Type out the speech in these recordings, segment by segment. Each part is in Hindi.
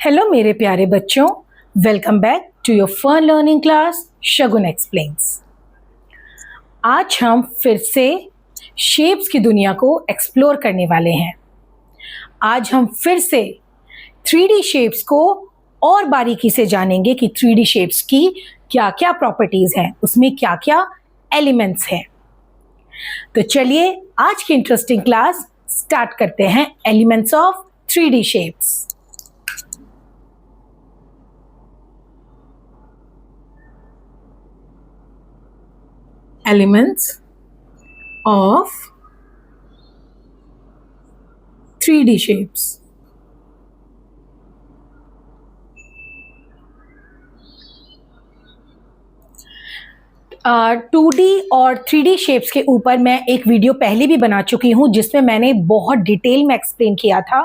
हेलो मेरे प्यारे बच्चों, welcome back to your fun learning class Shagun explains. आज हम फिर से शेप्स की दुनिया को एक्सप्लोर करने वाले हैं। आज हम फिर से 3D शेप्स को और बारीकी से जानेंगे कि 3D शेप्स की क्या क्या प्रॉपर्टीज हैं, उसमें क्या क्या एलिमेंट्स हैं। तो चलिए आज की इंटरेस्टिंग क्लास स्टार्ट करते हैं। Elements of 3D shapes. Elements of 3D shapes. 2D और 3D शेप्स के ऊपर मैं एक वीडियो पहले भी बना चुकी हूँ जिसमें मैंने बहुत डिटेल में एक्सप्लेन किया था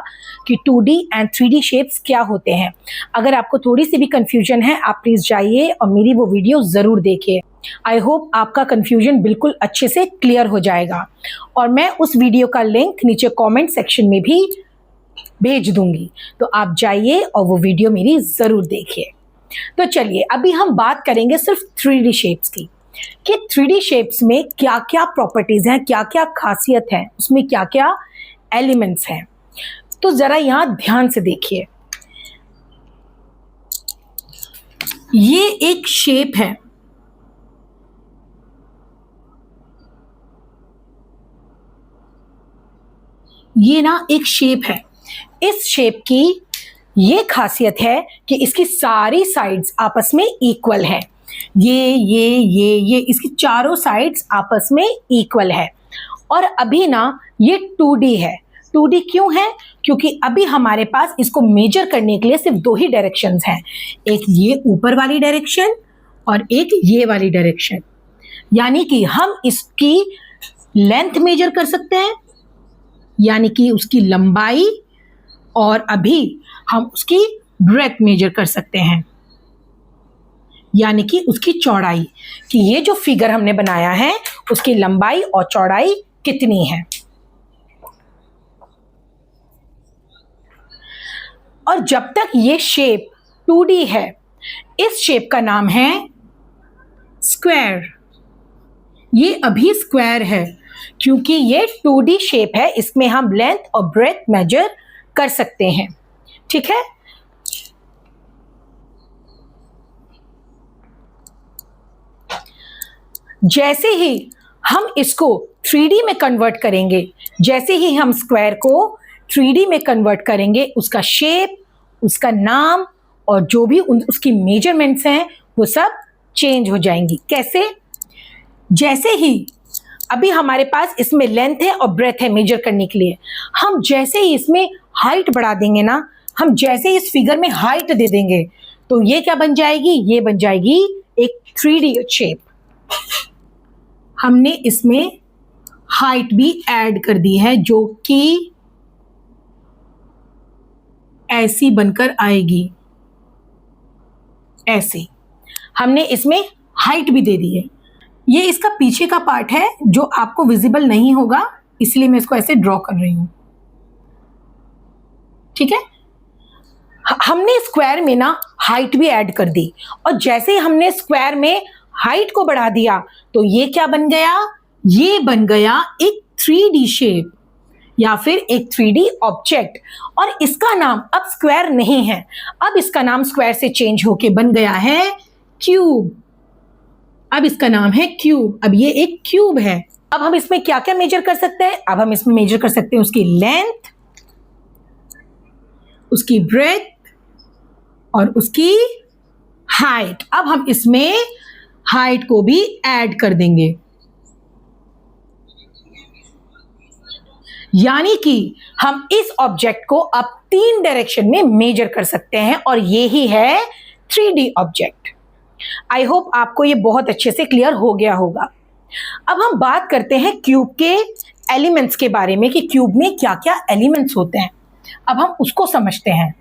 कि 2D एंड 3D शेप्स क्या होते हैं। अगर आपको थोड़ी सी भी कंफ्यूजन है आप प्लीज़ जाइए और मेरी वो वीडियो ज़रूर देखिए। आई होप आपका कंफ्यूजन बिल्कुल अच्छे से क्लियर हो जाएगा और मैं उस वीडियो का लिंक नीचे कमेंट सेक्शन में भी भेज दूंगी, तो आप जाइए और वो वीडियो मेरी ज़रूर देखिए। तो चलिए अभी हम बात करेंगे सिर्फ 3D शेप्स की कि 3D शेप्स में क्या क्या प्रॉपर्टीज हैं, क्या क्या खासियत है, उसमें क्या क्या एलिमेंट्स हैं। तो ज़रा यहाँ ध्यान से देखिए, ये एक शेप है। ये ना एक शेप है। इस शेप की ये खासियत है कि इसकी सारी साइड्स आपस में इक्वल है। ये इसकी चारों साइड्स आपस में इक्वल है। और अभी ना ये 2D है। 2D क्यों है? क्योंकि अभी हमारे पास इसको मेजर करने के लिए सिर्फ दो ही डायरेक्शंस हैं, एक ये ऊपर वाली डायरेक्शन और एक ये वाली डायरेक्शन। यानी कि हम इसकी लेंथ मेजर कर सकते हैं, यानी कि उसकी लंबाई, और अभी हम उसकी ब्रेथ मेजर कर सकते हैं, यानी कि उसकी चौड़ाई, कि ये जो फिगर हमने बनाया है उसकी लंबाई और चौड़ाई कितनी है। और जब तक ये शेप 2D है, इस शेप का नाम है स्क्वायर। ये अभी स्क्वायर है क्योंकि ये 2D शेप है, इसमें हम लेंथ और ब्रेथ मेजर कर सकते हैं। ठीक है, जैसे ही हम इसको 3D में कन्वर्ट करेंगे, जैसे ही हम स्क्वायर को 3D में कन्वर्ट करेंगे, उसका शेप, उसका नाम और जो भी उसकी मेजरमेंट्स हैं वो सब चेंज हो जाएंगी। कैसे? जैसे ही अभी हमारे पास इसमें लेंथ है और ब्रेथ है मेजर करने के लिए, हम जैसे ही इसमें हाइट बढ़ा देंगे ना, हम जैसे ही इस फिगर में हाइट दे देंगे, तो ये क्या बन जाएगी? ये बन जाएगी एक 3D शेप। हमने इसमें हाइट भी ऐड कर दी है जो कि ऐसी बनकर आएगी। ऐसे हमने इसमें हाइट भी दे दी है। ये इसका पीछे का पार्ट है जो आपको विजिबल नहीं होगा, इसलिए मैं इसको ऐसे ड्रॉ कर रही हूं। ठीक है, हमने स्क्वायर में ना हाइट भी ऐड कर दी, और जैसे ही हमने स्क्वायर में हाइट को बढ़ा दिया तो ये क्या बन गया? ये बन गया एक 3D शेप या फिर एक 3D ऑब्जेक्ट। और इसका नाम अब स्क्वायर नहीं है, अब इसका नाम स्क्वायर से चेंज होके बन गया है क्यूब। अब इसका नाम है क्यूब। अब ये एक क्यूब है। अब हम इसमें क्या क्या मेजर कर सकते हैं? अब हम इसमें मेजर कर सकते हैं उसकी लेंथ, उसकी ब्रेथ और उसकी हाइट। अब हम इसमें हाइट को भी ऐड कर देंगे, यानी कि हम इस ऑब्जेक्ट को अब 3 डायरेक्शन में मेजर कर सकते हैं, और ये ही है 3D ऑब्जेक्ट। आई होप आपको ये बहुत अच्छे से क्लियर हो गया होगा। अब हम बात करते हैं क्यूब के एलिमेंट्स के बारे में कि क्यूब में क्या क्या एलिमेंट्स होते हैं। अब हम उसको समझते हैं।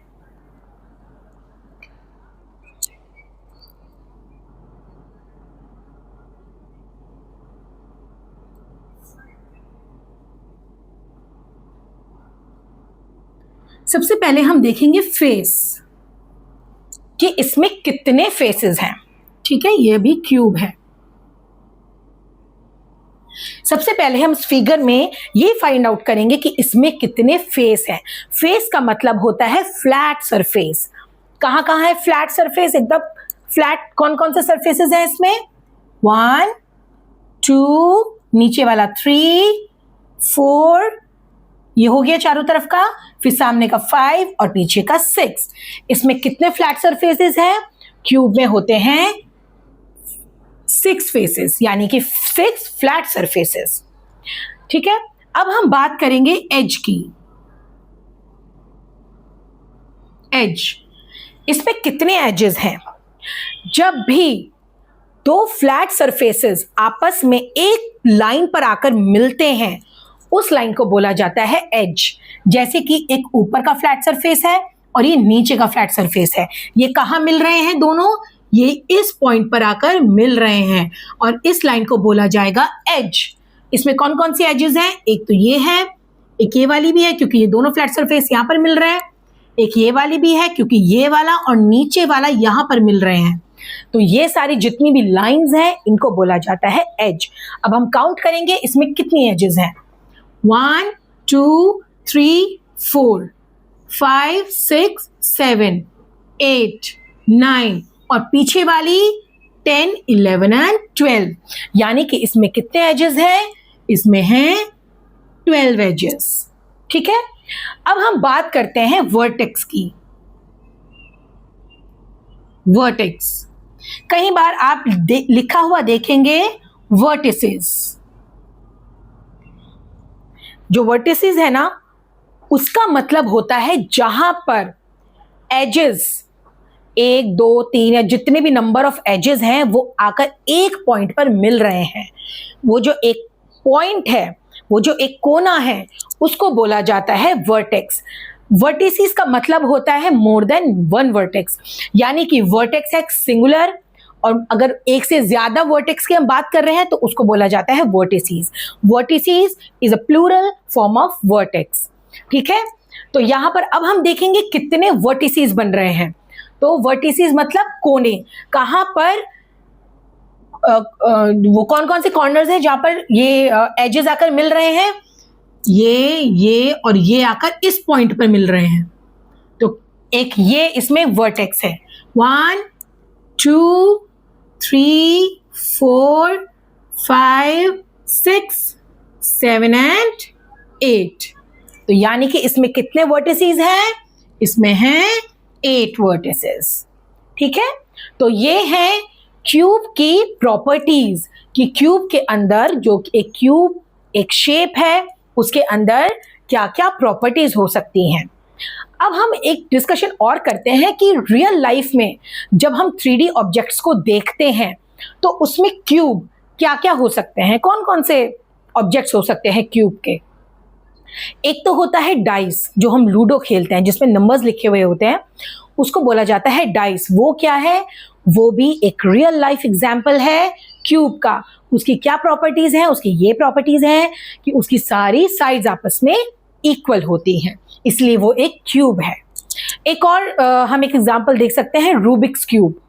सबसे पहले हम देखेंगे फेस। कि इसमें कितने फेसेस हैं। ठीक है, ये भी क्यूब है। सबसे पहले हम इस फिगर में ये फाइंड आउट करेंगे कि इसमें कितने फेस हैं। फेस का मतलब होता है फ्लैट सरफेस। कहाँ कहाँ है फ्लैट सरफेस? एकदम फ्लैट कौन कौन से सरफेसेस हैं इसमें? 1 2, नीचे वाला 3 4, ये हो गया चारों तरफ का, फिर सामने का 5 और पीछे का 6। इसमें कितने फ्लैट सरफेसेस हैं? क्यूब में होते हैं 6 फेसेस, यानी कि 6 फ्लैट सरफेसेस। ठीक है, अब हम बात करेंगे एज की। एज, इसमें कितने एजेस हैं? जब भी दो फ्लैट सरफेसेस आपस में एक लाइन पर आकर मिलते हैं, उस लाइन को बोला जाता है एज। जैसे कि एक ऊपर का फ्लैट सरफेस है और ये नीचे का फ्लैट सरफेस है, ये कहाँ मिल रहे हैं दोनों? ये इस पॉइंट पर आकर मिल रहे हैं और इस लाइन को बोला जाएगा एज। इसमें कौन कौन सी एजेस हैं? एक तो ये है, एक ये वाली भी है क्योंकि ये दोनों फ्लैट सरफेस यहाँ पर मिल रहे हैं, एक ये वाली भी है क्योंकि ये वाला और नीचे वाला यहाँ पर मिल रहे हैं। तो ये सारी जितनी भी लाइंस हैं इनको बोला जाता है एज। अब हम काउंट करेंगे इसमें कितनी एजेस हैं। 1 2 3 4 5 6 7 8 9 और पीछे वाली 10 11 एंड 12, यानी कि इसमें कितने एजेस हैं? इसमें हैं 12 एजेस। ठीक है, अब हम बात करते हैं वर्टेक्स की। वर्टेक्स, कई बार आप लिखा हुआ देखेंगे वर्टिसेस। जो वर्टिसेस है ना, उसका मतलब होता है जहां पर एजेस 1 2 3 या जितने भी नंबर ऑफ एजेस हैं वो आकर एक पॉइंट पर मिल रहे हैं। वो जो एक पॉइंट है, वो जो एक कोना है, उसको बोला जाता है वर्टेक्स। वर्टिसेस का मतलब होता है मोर देन वन वर्टेक्स, यानी कि वर्टेक्स है सिंगुलर, और अगर एक से ज्यादा वर्टेक्स की हम बात कर रहे हैं तो उसको बोला जाता है vertices. Vertices is a plural form of vertex. ठीक है, तो यहां पर अब हम देखेंगे कितने वर्टिसेस बन रहे हैं। तो वर्टिसेस मतलब कोने, कहां पर वो कौन कौन से कॉर्नर्स हैं जहां पर ये एजेस आकर मिल रहे हैं? ये और ये आकर इस पॉइंट पर मिल रहे हैं। तो एक ये इसमें वर्टेक्स है। 1 2 3 4 5 6 7 एंड 8। तो यानी कि इसमें कितने वर्टिसेस हैं? इसमें हैं 8 वर्टिसेस। ठीक है, तो ये है क्यूब की प्रॉपर्टीज कि क्यूब के अंदर, जो एक क्यूब एक शेप है, उसके अंदर क्या क्या प्रॉपर्टीज हो सकती हैं। अब हम एक डिस्कशन और करते हैं कि रियल लाइफ में जब हम 3D ऑब्जेक्ट्स को देखते हैं तो उसमें क्यूब क्या क्या हो सकते हैं, कौन कौन से ऑब्जेक्ट्स हो सकते हैं क्यूब के। एक तो होता है डाइस, जो हम लूडो खेलते हैं जिसमें नंबर्स लिखे हुए होते हैं, उसको बोला जाता है डाइस। वो क्या है? वो भी एक रियल लाइफ एग्जाम्पल है क्यूब का। उसकी क्या प्रॉपर्टीज हैं? उसकी ये प्रॉपर्टीज हैं कि उसकी सारी साइड्स आपस में इक्वल होती हैं, इसलिए वो एक क्यूब है। एक और हम एक एग्जाम्पल देख सकते हैं, रूबिक्स क्यूब।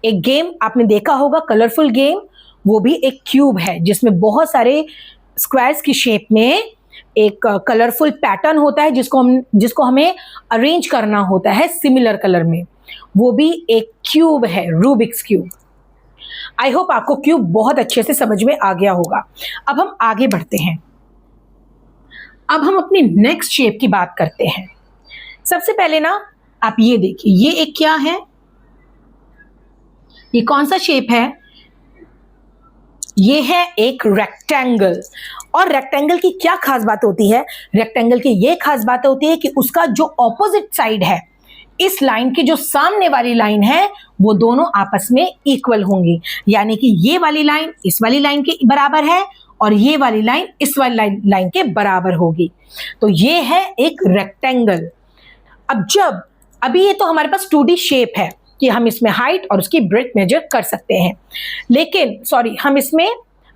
एक गेम आपने देखा होगा, कलरफुल गेम, वो भी एक क्यूब है जिसमें बहुत सारे स्क्वायर्स की शेप में एक कलरफुल पैटर्न होता है जिसको हमें अरेंज करना होता है सिमिलर कलर में। वो भी एक क्यूब है, रूबिक्स क्यूब। आई होप आपको क्यूब बहुत अच्छे से समझ में आ गया होगा। अब हम आगे बढ़ते हैं। अब हम अपनी नेक्स्ट शेप की बात करते हैं। सबसे पहले ना आप ये देखिए, ये एक क्या है? ये कौन सा शेप है? ये है एक रेक्टेंगल। और रेक्टेंगल की क्या खास बात होती है? रेक्टेंगल की ये खास बात होती है कि उसका जो ऑपोजिट साइड है, इस लाइन की जो सामने वाली लाइन है, वो दोनों आपस में इक्वल होंगी। यानी कि ये वाली लाइन इस वाली लाइन के बराबर है और ये वाली लाइन इस वाली लाइन के बराबर होगी। तो ये है एक रेक्टेंगल। अब अभी ये तो हमारे पास 2D शेप है कि हम इसमें हाइट और उसकी ब्रेड्थ मेजर कर सकते हैं, लेकिन हम इसमें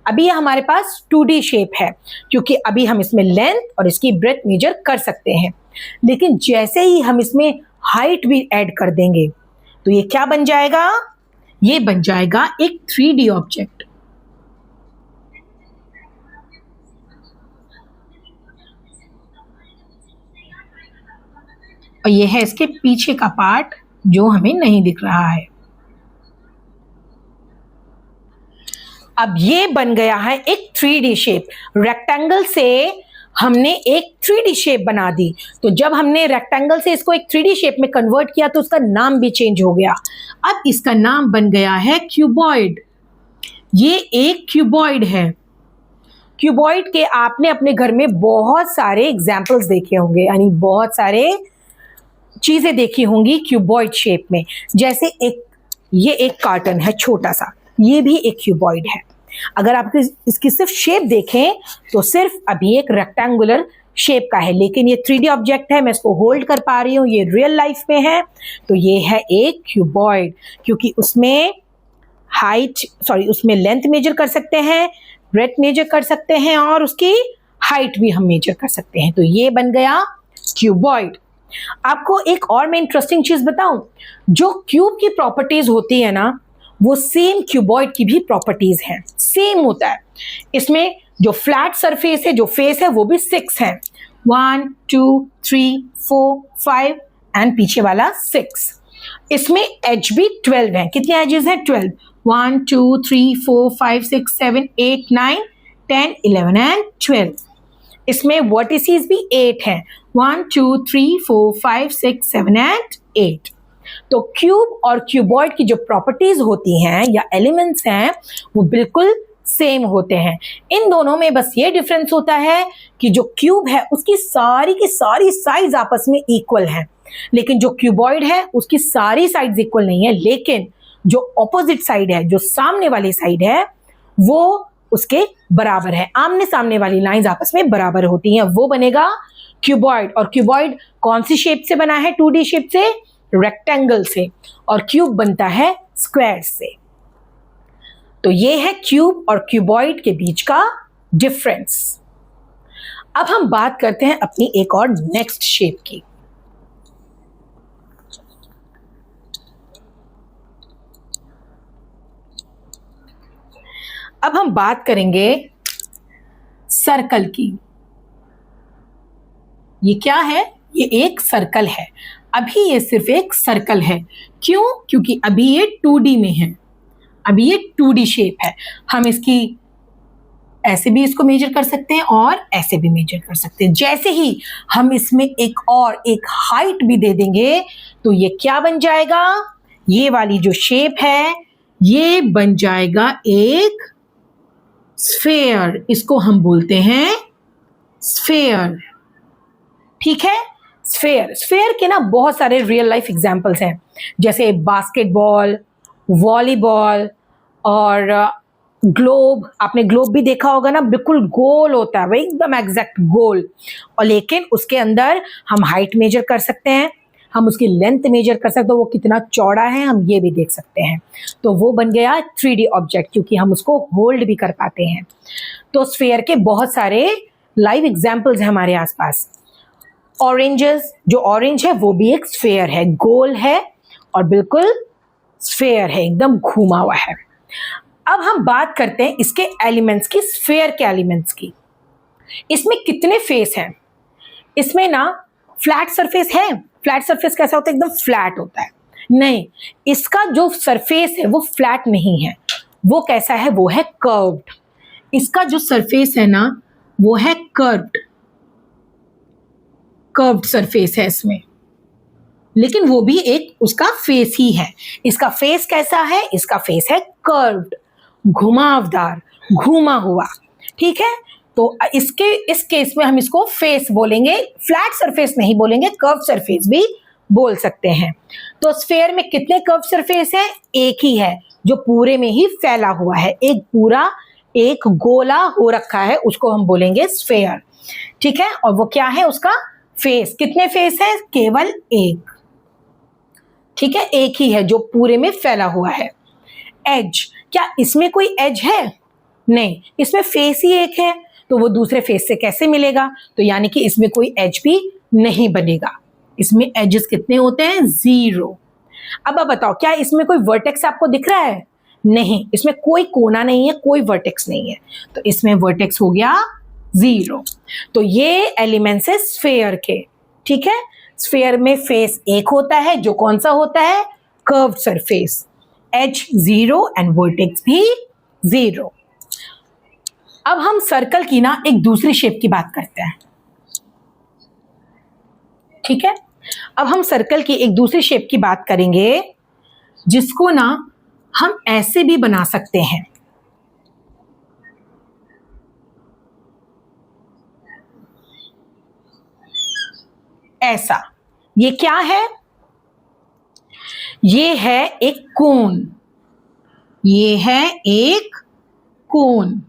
अभी ये हमारे पास 2D शेप है क्योंकि अभी हम इसमें लेंथ और इसकी ब्रेड्थ मेजर कर सकते हैं। लेकिन जैसे ही हम इसमें हाइट भी ऐड कर देंगे तो ये क्या बन जाएगा? ये बन जाएगा एक 3D ऑब्जेक्ट। और ये है इसके पीछे का पार्ट जो हमें नहीं दिख रहा है। अब ये बन गया है एक 3D शेप। रेक्टेंगल से हमने एक 3D शेप बना दी। तो जब हमने रेक्टेंगल से इसको एक 3D शेप में कन्वर्ट किया तो उसका नाम भी चेंज हो गया। अब इसका नाम बन गया है क्यूबॉइड। ये एक क्यूबॉइड है। क्यूबॉइड के आपने अपने घर में बहुत सारे एग्जाम्पल्स देखे होंगे, यानी बहुत सारे चीजें देखी होंगी क्यूबॉइड शेप में। जैसे ये एक कार्टन है छोटा सा, ये भी एक क्यूबॉइड है। अगर आप इसकी सिर्फ शेप देखें तो सिर्फ अभी एक रेक्टेंगुलर शेप का है, लेकिन ये 3D ऑब्जेक्ट है, मैं इसको होल्ड कर पा रही हूँ, ये रियल लाइफ में है। तो ये है एक क्यूबॉइड, क्योंकि उसमें उसमें लेंथ मेजर कर सकते हैं, ब्रेथ मेजर कर सकते हैं और उसकी हाइट भी हम मेजर कर सकते हैं। तो ये बन गया क्यूबॉइड। आपको एक और मैं इंटरेस्टिंग चीज बताऊं, जो क्यूब की प्रॉपर्टीज होती है ना, वो सेम क्यूबॉइड की भी प्रॉपर्टीज हैं, सेम होता है। इसमें जो फ्लैट सरफेस है, जो फेस है, वो भी 6 है। 1 2 3 4 5 एंड पीछे वाला 6। इसमें एज भी 12 है। कितने एजेस हैं? 12। 1 2 3 4 5 6 7 8 9 10 11 एंड 12। इसमें वर्टिसेस भी 8 हैं। 1 2 3 4 5 6 7 एंड 8। तो क्यूब और क्यूबॉइड की जो प्रॉपर्टीज होती हैं या एलिमेंट्स हैं, वो बिल्कुल सेम होते हैं। इन दोनों में बस ये डिफरेंस होता है कि जो क्यूब है उसकी सारी की सारी साइड्स आपस में इक्वल हैं, लेकिन जो क्यूबॉइड है उसकी सारी साइड्स इक्वल नहीं है, लेकिन जो ऑपोजिट साइड है, जो सामने वाली साइड है, वो उसके बराबर है। आमने सामने वाली लाइंस आपस में बराबर होती हैं, वो बनेगा क्यूबॉइड। और क्यूबॉइड कौन सी शेप से बना है? 2D शेप से, रेक्टेंगल से। और क्यूब बनता है स्क्वायर से। तो ये है क्यूब और क्यूबॉइड के बीच का डिफरेंस। अब हम बात करते हैं अपनी एक और नेक्स्ट शेप की। अब हम बात करेंगे सर्कल की। ये क्या है? ये एक सर्कल है। अभी ये सिर्फ एक सर्कल है। क्यों? क्योंकि अभी ये 2D में है, अभी ये 2D शेप है। हम इसकी ऐसे भी इसको मेजर कर सकते हैं और ऐसे भी मेजर कर सकते हैं। जैसे ही हम इसमें एक हाइट भी दे देंगे तो ये क्या बन जाएगा? ये वाली जो शेप है ये बन जाएगा एक स्फेयर। इसको हम बोलते हैं स्फेयर। ठीक है, स्फेयर। स्फेयर के ना बहुत सारे रियल लाइफ एग्जांपल्स हैं, जैसे बास्केटबॉल, वॉलीबॉल और ग्लोब। आपने ग्लोब भी देखा होगा ना, बिल्कुल गोल होता है, एकदम एग्जैक्ट गोल। और लेकिन उसके अंदर हम हाइट मेजर कर सकते हैं, हम उसकी लेंथ मेजर कर सकते हैं, वो कितना चौड़ा है हम ये भी देख सकते हैं। तो वो बन गया 3D ऑब्जेक्ट, क्योंकि हम उसको होल्ड भी कर पाते हैं। तो स्फेयर के बहुत सारे लाइव एग्जाम्पल्स हैं हमारे आसपास। ऑरेंजेस, जो ऑरेंज है वो भी एक स्फेयर है, गोल है और बिल्कुल स्फेयर है, एकदम घूमा हुआ है। अब हम बात करते हैं इसके एलिमेंट्स की, स्फेयर के एलिमेंट्स की। इसमें कितने फेस हैं? इसमें ना फ्लैट सरफेस है। फ्लैट सरफेस कैसा होता है? एकदम फ्लैट होता है। नहीं, इसका जो सरफेस है वो फ्लैट नहीं है। वो कैसा है? वो है कर्व्ड। इसका जो सरफेस है ना वो है कर्व्ड सरफेस है इसमें, लेकिन वो भी एक उसका फेस ही है। इसका फेस कैसा है? इसका फेस है कर्व्ड, घुमावदार, घूमा हुआ। ठीक है, तो इस केस में हम इसको फेस बोलेंगे, फ्लैट सरफेस नहीं बोलेंगे, कर्व सरफेस भी बोल सकते हैं। तो स्फेयर में कितने कर्व सरफेस है? एक ही है, जो पूरे में ही फैला हुआ है, एक पूरा एक गोला हो रखा है, उसको हम बोलेंगे स्फेयर। ठीक है, और वो क्या है? उसका फेस। कितने फेस है? केवल एक। ठीक है, एक ही है जो पूरे में फैला हुआ है। एज, क्या इसमें कोई एज है? नहीं, इसमें फेस ही एक है, तो वो दूसरे फेस से कैसे मिलेगा? तो यानी कि इसमें कोई एज भी नहीं बनेगा। इसमें एजेस कितने होते हैं? 0। अब आप बताओ, क्या इसमें कोई वर्टेक्स आपको दिख रहा है? नहीं, इसमें कोई कोना नहीं है, कोई वर्टेक्स नहीं है, तो इसमें वर्टेक्स हो गया 0। तो ये एलिमेंट्स है स्फेयर के, ठीक है। स्फेयर में फेस एक होता है, जो कौन सा होता है? Curved surface, edge 0 and vertex भी 0। अब हम सर्कल की ना एक दूसरी शेप की बात करते हैं, ठीक है। अब हम सर्कल की एक दूसरी शेप की बात करेंगे, जिसको ना हम ऐसे भी बना सकते हैं। ऐसा, ये क्या है? ये है एक कोन, ये है एक कोन,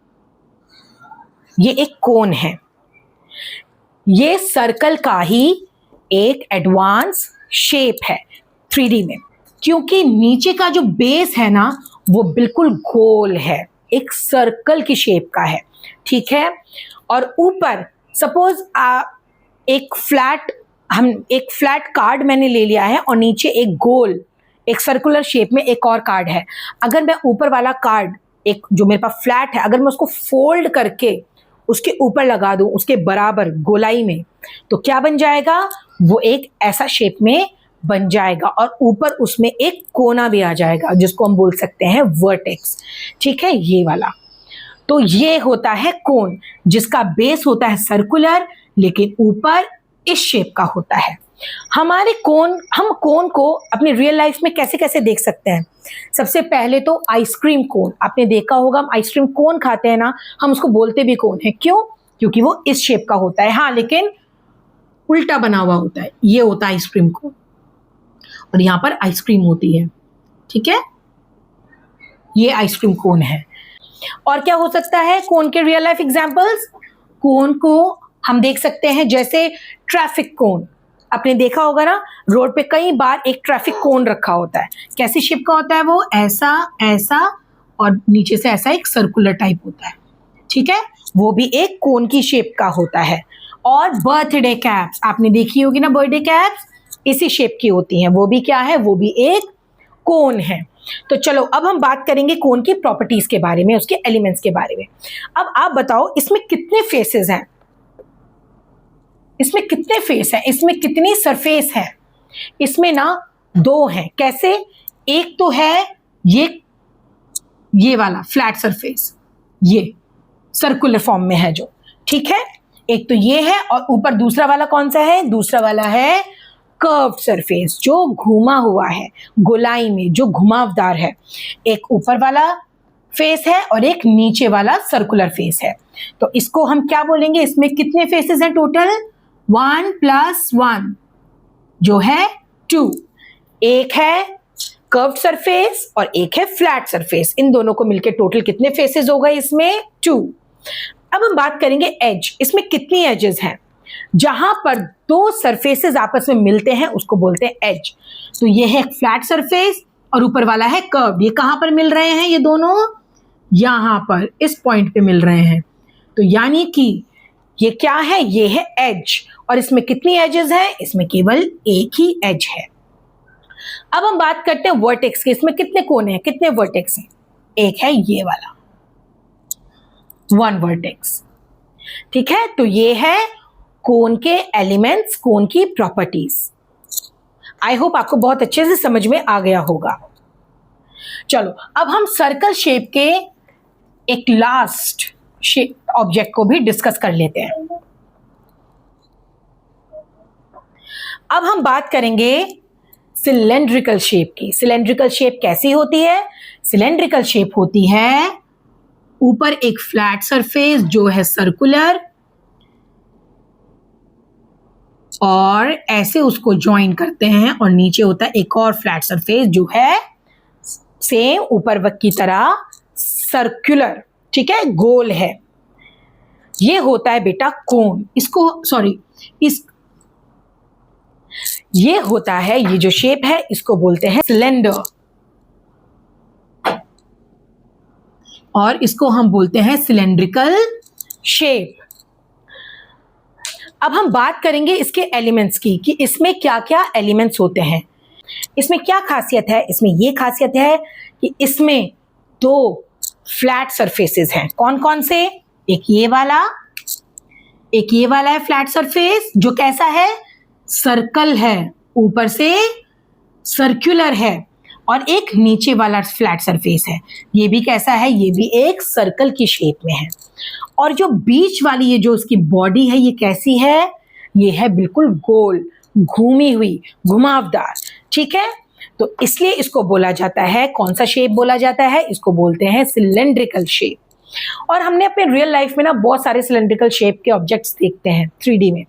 ये एक कोन है। ये सर्कल का ही एक एडवांस शेप है 3D में, क्योंकि नीचे का जो बेस है ना वो बिल्कुल गोल है, एक सर्कल की शेप का है, ठीक है। और ऊपर सपोज एक फ्लैट कार्ड मैंने ले लिया है और नीचे एक गोल एक सर्कुलर शेप में एक और कार्ड है। अगर मैं ऊपर वाला कार्ड, एक जो मेरे पास फ्लैट है, अगर मैं उसको फोल्ड करके उसके ऊपर लगा दूं उसके बराबर गोलाई में, तो क्या बन जाएगा? वो एक ऐसा शेप में बन जाएगा और ऊपर उसमें एक कोना भी आ जाएगा, जिसको हम बोल सकते हैं वर्टेक्स, ठीक है, ये वाला। तो ये होता है कोन, जिसका बेस होता है सर्कुलर, लेकिन ऊपर इस शेप का होता है। हम कोन को अपने रियल लाइफ में कैसे कैसे देख सकते हैं? सबसे पहले तो आइसक्रीम कोन, आपने देखा होगा, हम आइसक्रीम कोन खाते हैं ना, हम उसको बोलते भी कोन है। क्यों? क्योंकि वो इस शेप का होता है, हाँ, लेकिन उल्टा बना हुआ होता है। ये होता है आइसक्रीम कोन और यहाँ पर आइसक्रीम होती है, ठीक है, ये आइसक्रीम कोन है। और क्या हो सकता है कोन के रियल लाइफ एग्जांपल्स? कोन को हम देख सकते हैं जैसे ट्रैफिक कोन, आपने देखा होगा ना, रोड पे कई बार एक ट्रैफिक कोन रखा होता है। कैसी शेप का होता है वो? ऐसा, ऐसा, और नीचे से ऐसा एक सर्कुलर टाइप होता है, ठीक है, वो भी एक कोन की शेप का होता है। और बर्थडे कैप्स आपने देखी होगी ना, बर्थडे कैप्स इसी शेप की होती हैं, वो भी क्या है? वो भी एक कोन है। तो चलो अब हम बात करेंगे कोन की प्रॉपर्टीज के बारे में, उसके एलिमेंट्स के बारे में। अब आप बताओ इसमें कितने फेसेस हैं? इसमें कितने फेस हैं? इसमें कितनी सरफेस है? इसमें ना 2 हैं। कैसे? एक तो है ये वाला फ्लैट सरफेस, ये सर्कुलर फॉर्म में है जो, ठीक है, एक तो ये है, और ऊपर दूसरा वाला कौन सा है? दूसरा वाला है कर्व्ड सरफेस, जो घुमा हुआ है, गोलाई में जो घुमावदार है। एक ऊपर वाला फेस है और एक नीचे वाला सर्कुलर फेस है। तो इसको हम क्या बोलेंगे? इसमें कितने फेसेस हैं टोटल? 1 + 1 जो है 2। एक है कर्व्ड सरफेस और एक है फ्लैट सरफेस, इन दोनों को मिलकर टोटल कितने फेसेस हो गए इसमें? 2। अब हम बात करेंगे एज। इसमें कितनी एजेस हैं? जहां पर 2 सरफेसेस आपस में मिलते हैं उसको बोलते हैं एज। तो ये है फ्लैट सरफेस और ऊपर वाला है कर्व। ये कहां पर मिल रहे हैं? ये दोनों यहां पर इस पॉइंट पे मिल रहे हैं। तो यानी कि ये क्या है? ये है एज। और इसमें कितनी एजेस हैं? इसमें केवल एक ही एज है। अब हम बात करते हैं वर्टेक्स की। इसमें कितने कोने हैं, कितने वर्टेक्स हैं? एक है ये वाला, 1 वर्टेक्स, ठीक है। तो ये है कोन के एलिमेंट्स, कोन की प्रॉपर्टीज। आई होप आपको बहुत अच्छे से समझ में आ गया होगा। चलो अब हम सर्कल शेप के एक लास्ट शेप ऑब्जेक्ट को भी डिस्कस कर लेते हैं। अब हम बात करेंगे सिलेंड्रिकल शेप की। सिलेंड्रिकल शेप कैसी होती है? सिलेंड्रिकल शेप होती है ऊपर एक फ्लैट सरफेस जो है सर्कुलर, और ऐसे उसको ज्वाइन करते हैं, और नीचे होता है एक और फ्लैट सरफेस जो है सेम ऊपर वक्त की तरह सर्कुलर, ठीक है, गोल है। ये होता है बेटा कोन। ये होता है, ये जो शेप है इसको बोलते हैं सिलेंडर, और इसको हम बोलते हैं सिलेंड्रिकल शेप। अब हम बात करेंगे इसके एलिमेंट्स की कि इसमें क्या क्या एलिमेंट्स होते हैं। इसमें क्या खासियत है? इसमें ये खासियत है कि इसमें दो फ्लैट सरफेसेस हैं। कौन कौन से? एक ये वाला है फ्लैट सरफेस, जो कैसा है? सर्कल है, ऊपर से सर्कुलर है। और एक नीचे वाला फ्लैट सरफेस है, ये भी कैसा है? ये भी एक सर्कल की शेप में है। और जो बीच वाली ये जो उसकी बॉडी है, ये कैसी है? ये है बिल्कुल गोल, घूमी हुई, घुमावदार। ठीक है, तो इसलिए इसको बोला जाता है, कौन सा शेप बोला जाता है? इसको बोलते हैं सिलेंड्रिकल शेप। और हमने अपने रियल लाइफ में ना बहुत सारे सिलेंड्रिकल शेप के ऑब्जेक्ट्स देखते हैं 3D में।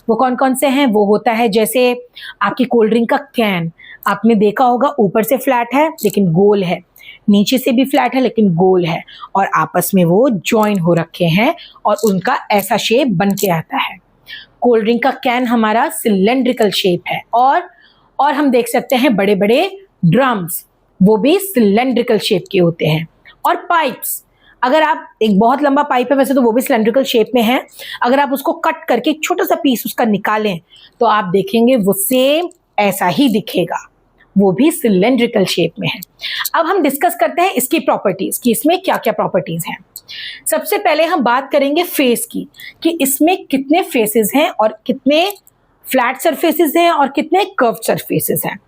वो कौन कौन से हैं? वो होता है जैसे आपकी कोल्ड ड्रिंक का कैन, आपने देखा होगा, ऊपर से फ्लैट है लेकिन गोल है, नीचे से भी फ्लैट है लेकिन गोल है, और आपस में वो ज्वाइन हो रखे हैं और उनका ऐसा शेप बन के आता है। कोल्ड ड्रिंक का कैन हमारा सिलेंड्रिकल शेप है। और हम देख सकते हैं बड़े बड़े ड्रम्स, वो भी सिलेंड्रिकल शेप के होते हैं। और पाइप्स, अगर आप, एक बहुत लंबा पाइप है वैसे तो वो भी सिलेंड्रिकल शेप में है, अगर आप उसको कट करके एक छोटा सा पीस उसका निकालें तो आप देखेंगे वो सेम ऐसा ही दिखेगा, वो भी सिलेंड्रिकल शेप में है। अब हम डिस्कस करते हैं इसकी प्रॉपर्टीज कि इसमें क्या क्या प्रॉपर्टीज हैं। सबसे पहले हम बात करेंगे फेस की, कि इसमें कितने फेसेस हैं और कितने फ्लैट सरफेसेस हैं और कितने कर्व सरफेसेस हैं।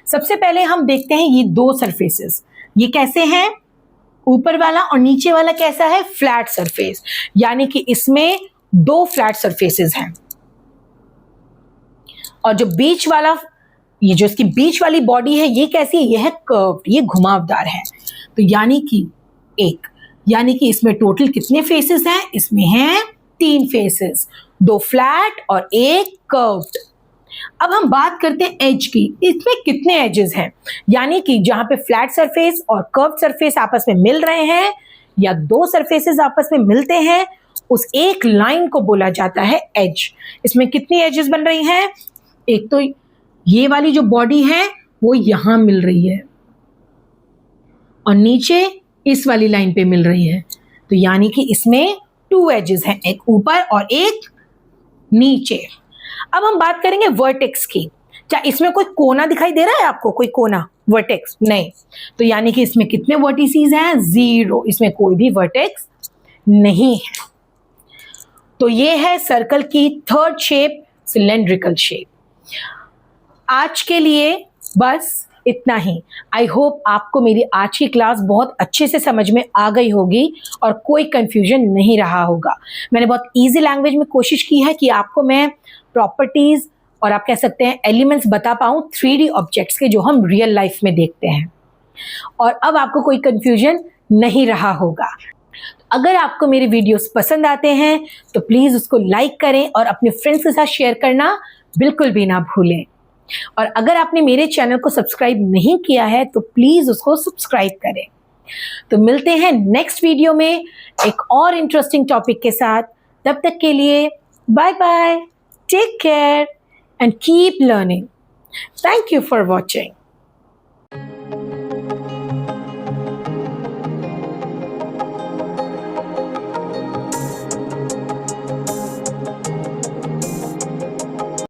सबसे पहले हम देखते हैं ये दो सरफेसेस, ये कैसे हैं? ऊपर वाला और नीचे वाला कैसा है? फ्लैट सरफेस, यानी कि इसमें दो फ्लैट सरफेसेस हैं। और जो बीच वाला, ये जो इसकी बीच वाली बॉडी है, ये कैसी है? ये है कर्व्ड, ये घुमावदार है। तो यानी कि इसमें टोटल कितने फेसेस हैं? इसमें हैं 3 फेसेस, 2 फ्लैट और एक कर्व्ड। अब हम बात करते हैं एज की, इसमें कितने एजेस हैं? यानी कि जहां पे फ्लैट सरफेस और कर्व सरफेस आपस में मिल रहे हैं या दो सरफेसेस आपस में मिलते हैं, उस एक लाइन को बोला जाता है एज। इसमें कितनी एजेस बन रही हैं? एक तो ये वाली जो बॉडी है वो यहां मिल रही है और नीचे इस वाली लाइन पे मिल रही है, तो यानी कि इसमें 2 एजेस हैं, एक ऊपर और एक नीचे। अब हम बात करेंगे वर्टेक्स की। क्या इसमें कोई कोना दिखाई दे रहा है आपको? कोई कोना, वर्टेक्स नहीं, तो यानी कि इसमें कितने वर्टिसेस हैं? 0, इसमें कोई भी वर्टेक्स नहीं है। तो ये है सर्कल की थर्ड शेप, सिलेंड्रिकल शेप। आज के लिए बस इतना ही। आई होप आपको मेरी आज की क्लास बहुत अच्छे से समझ में आ गई होगी और कोई कंफ्यूजन नहीं रहा होगा। मैंने बहुत इजी लैंग्वेज में कोशिश की है कि आपको मैं प्रॉपर्टीज और आप कह सकते हैं एलिमेंट्स बता पाऊँ 3D ऑब्जेक्ट्स के, जो हम रियल लाइफ में देखते हैं। और अब आपको कोई कंफ्यूजन नहीं रहा होगा। अगर आपको मेरे वीडियोस पसंद आते हैं तो प्लीज़ उसको लाइक करें और अपने फ्रेंड्स के साथ शेयर करना बिल्कुल भी ना भूलें। और अगर आपने मेरे चैनल को सब्सक्राइब नहीं किया है तो प्लीज़ उसको सब्सक्राइब करें। तो मिलते हैं नेक्स्ट वीडियो में एक और इंटरेस्टिंग टॉपिक के साथ। तब तक के लिए bye bye, take care and keep learning. Thank you for watching.